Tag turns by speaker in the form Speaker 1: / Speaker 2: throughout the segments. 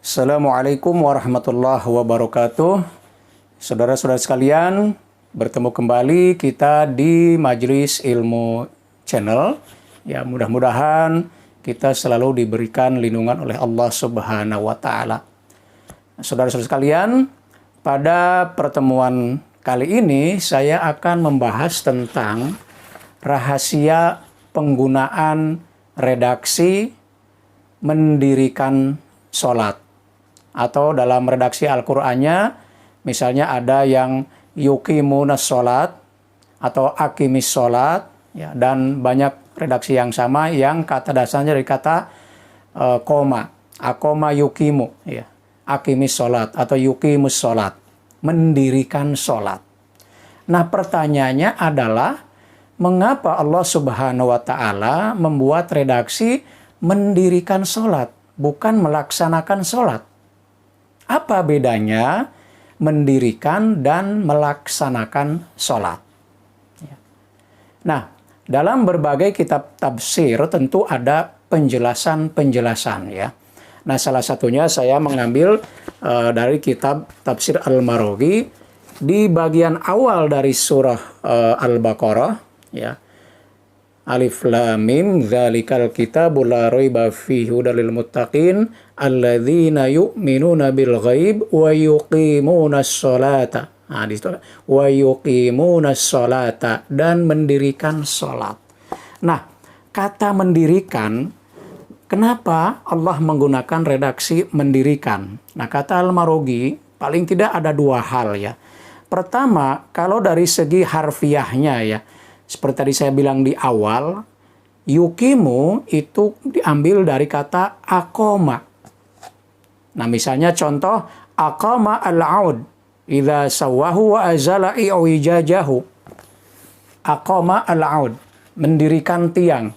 Speaker 1: Assalamualaikum warahmatullahi wabarakatuh. Saudara-saudara sekalian, bertemu kembali kita di Majelis Ilmu Channel. Ya, mudah-mudahan kita selalu diberikan lindungan oleh Allah Subhanahu wa taala. Saudara-saudara sekalian, pada pertemuan kali ini saya akan membahas tentang rahasia penggunaan redaksi mendirikan sholat. Atau dalam redaksi Al-Qur'annya, misalnya ada yang yuqimunas sholat atau akimis sholat, ya, dan banyak redaksi yang sama yang kata dasarnya dari kata koma, akoma yuqimu, ya, akimis sholat atau yuqimus sholat, mendirikan sholat. Nah, pertanyaannya adalah, mengapa Allah Subhanahu wa ta'ala membuat redaksi mendirikan sholat, bukan melaksanakan sholat? Apa bedanya mendirikan dan melaksanakan sholat? Nah, dalam berbagai kitab tafsir tentu ada penjelasan-penjelasan, ya. Nah, salah satunya saya mengambil dari kitab Tafsir Al-Maraghi di bagian awal dari surah Al-Baqarah, ya. Alif lam mim dzalikal kitabul la raiba fihi hudal lil muttaqin alladzina yu'minuna bil ghaib wa yuqimunas sholata. Nah, di situ wa yuqimunas sholata, dan mendirikan salat. Nah, kata mendirikan, kenapa Allah menggunakan redaksi mendirikan? Nah, kata Al-Maraghi paling tidak ada dua hal, ya. Pertama, kalau dari segi harfiahnya, ya, seperti tadi saya bilang di awal, yukimu itu diambil dari kata akoma. Nah, misalnya contoh, akoma al-aud idza sawahu wa azala i'wijajahu. Akoma al-aud, mendirikan tiang.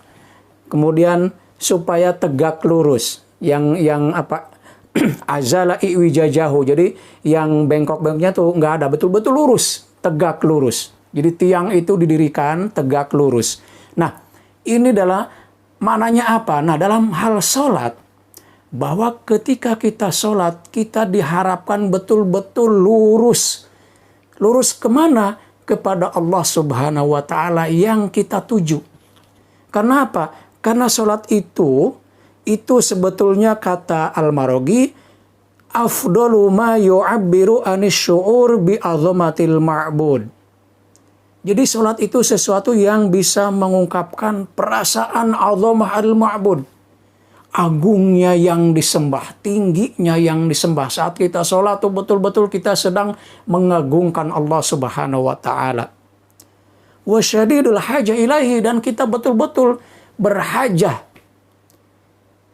Speaker 1: Kemudian supaya tegak lurus. Yang apa? Azala i'wijajahu. Jadi yang bengkok-bengkoknya tuh nggak ada, betul-betul lurus, tegak lurus. Jadi tiang itu didirikan tegak lurus. Nah, ini adalah maknanya apa? Nah, dalam hal sholat, bahwa ketika kita sholat, kita diharapkan betul-betul lurus. Lurus kemana? Kepada Allah Subhanahu wa ta'ala yang kita tuju. Karena apa? Karena sholat itu sebetulnya kata Al-Maraghi, afdalu ma yu'abbiru anis syu'ur bi azamatil ma'bud. Jadi sholat itu sesuatu yang bisa mengungkapkan perasaan azamah al-ma'bud. Agungnya yang disembah, tingginya yang disembah. Saat kita sholat itu betul-betul kita sedang mengagungkan Allah Subhanahu wa ta'ala. Wa syadidul haja ilaihi, dan kita betul-betul berhajah.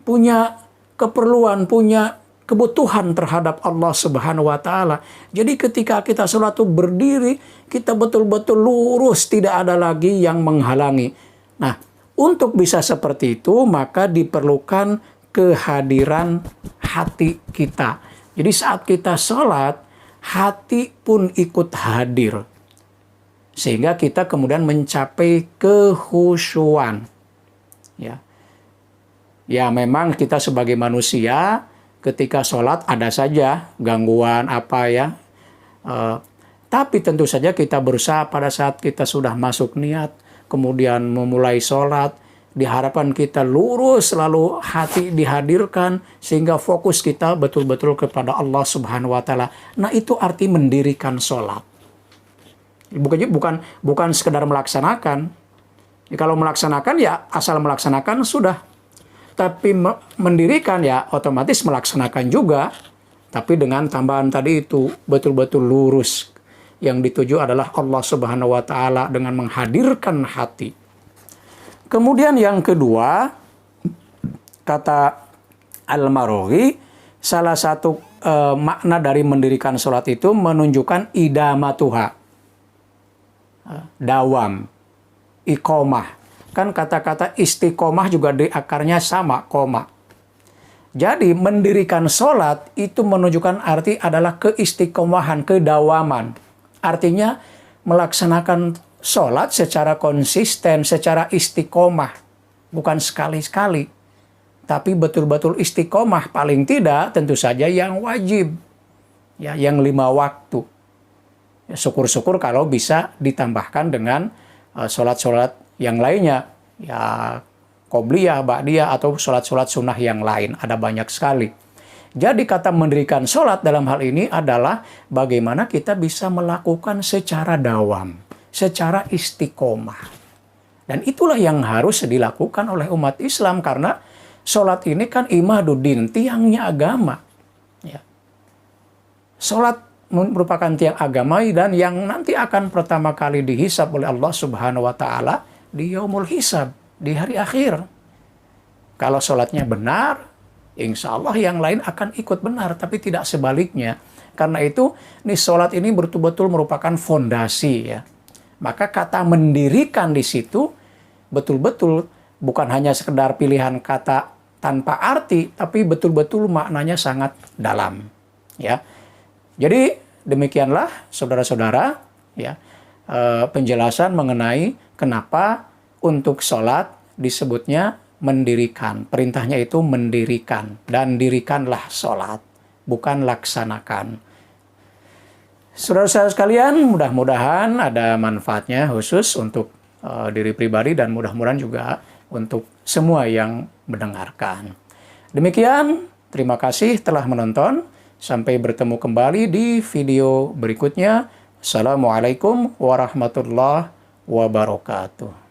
Speaker 1: Punya keperluan, punya kebutuhan terhadap Allah Subhanahu wa ta'ala. Jadi ketika kita sholat itu berdiri, kita betul-betul lurus, tidak ada lagi yang menghalangi. Nah, untuk bisa seperti itu, maka diperlukan kehadiran hati kita. Jadi saat kita sholat, hati pun ikut hadir. Sehingga kita kemudian mencapai kehusyuan. Ya, memang kita sebagai manusia, ketika sholat ada saja gangguan apa, ya. Tapi tentu saja kita berusaha pada saat kita sudah masuk niat, kemudian memulai sholat, diharapkan kita lurus, lalu hati dihadirkan, sehingga fokus kita betul-betul kepada Allah Subhanahu wa ta'ala. Nah, itu arti mendirikan sholat. Bukan sekedar melaksanakan. Kalau melaksanakan, ya asal melaksanakan sudah. Tapi mendirikan, ya otomatis melaksanakan juga. Tapi dengan tambahan tadi itu, betul-betul lurus. Yang dituju adalah Allah Subhanahu wa ta'ala dengan menghadirkan hati. Kemudian yang kedua, kata Al-Maraghi, salah satu makna dari mendirikan sholat itu menunjukkan idamatuha. Dawam. Iqomah. Kan kata-kata istiqomah juga di akarnya sama, koma. Jadi mendirikan sholat itu menunjukkan arti adalah keistiqomahan, kedawaman. Artinya melaksanakan sholat secara konsisten, secara istiqomah. Bukan sekali-sekali. tapi betul-betul istiqomah, paling tidak tentu saja yang wajib, ya, yang 5 waktu. Ya, syukur-syukur kalau bisa ditambahkan dengan sholat-sholat yang lainnya, ya qobliyah, ba'diyah, atau sholat-sholat sunnah yang lain. Ada banyak sekali. Jadi kata mendirikan sholat dalam hal ini adalah bagaimana kita bisa melakukan secara dawam, secara istiqomah. Dan itulah yang harus dilakukan oleh umat Islam, karena sholat ini kan imaduddin, tiangnya agama. Ya. Sholat merupakan tiang agama dan yang nanti akan pertama kali dihisab oleh Allah Subhanahu wa Ta'ala di yaumul hisab, di hari akhir. Kalau sholatnya benar, insya Allah yang lain akan ikut benar, tapi tidak sebaliknya. Karena itu, nih sholat ini betul-betul merupakan fondasi, ya. Maka kata mendirikan di situ betul-betul bukan hanya sekedar pilihan kata tanpa arti, tapi betul-betul maknanya sangat dalam. Ya, jadi demikianlah saudara-saudara, ya, penjelasan mengenai kenapa untuk sholat disebutnya mendirikan. Perintahnya itu mendirikan, dan dirikanlah sholat, bukan laksanakan. Saudara-saudara sekalian, mudah-mudahan ada manfaatnya khusus untuk diri pribadi dan mudah-mudahan juga untuk semua yang mendengarkan. Demikian, terima kasih telah menonton. Sampai bertemu kembali di video berikutnya. Assalamualaikum warahmatullahi wabarakatuh.